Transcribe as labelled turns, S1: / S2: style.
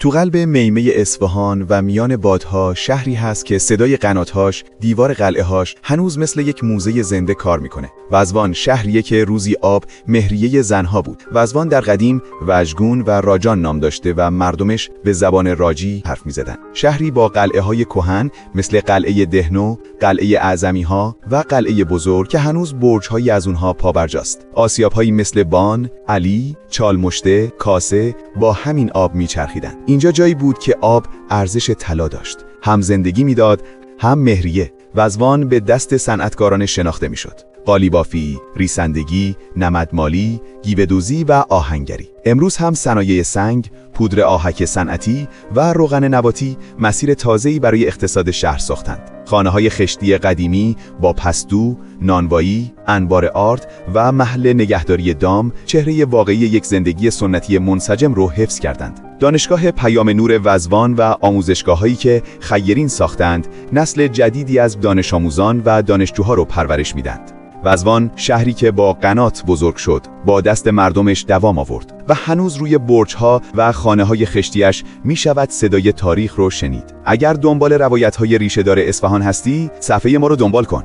S1: تو قلب میمه اصفهان و میان بادها شهری هست که صدای قناتهاش، دیوار قلعه‌هاش هنوز مثل یک موزه زنده کار میکنه. وزوان شهریه که روزی آب مهریه زنها بود. وزوان در قدیم وژگون و راجان نام داشته و مردمش به زبان راجی حرف میزدن. شهری با قلعه‌های کهن مثل قلعه دهنو، قلعه اعظمی‌ها و قلعه بزرگ که هنوز برج‌هایی از اونها پابرجاست. آسیاب‌هایی مثل بان، علی، چالمشته، کاسه با همین آب میچرخیدن. اینجا جایی بود که آب ارزش طلا داشت، هم زندگی میداد، هم مهریه. وزوان به دست صنعتکاران شناخته میشد: قالیبافی، ریسندگی، نمدمالی، گیودوزی و آهنگری. امروز هم صنایع سنگ، پودر آهک صنعتی و روغن نباتی مسیر تازه‌ای برای اقتصاد شهر ساختند. خانه‌های خشتی قدیمی با پستو، نانوایی، انبار آرد و محل نگهداری دام چهره واقعی یک زندگی سنتی منسجم رو حفظ کردند. دانشگاه پیام نور وزوان و آموزشگاه‌هایی که خیرین ساختند نسل جدیدی از دانش آموزان و دانشجوها رو پرورش میدند. وزوان شهری که با قنات بزرگ شد، با دست مردمش دوام آورد و هنوز روی برج‌ها و خانه‌های خشتیش می‌شود صدای تاریخ رو شنید. اگر دنبال روایت‌های ریشه‌دار اصفهان هستی، صفحه ما رو دنبال کن.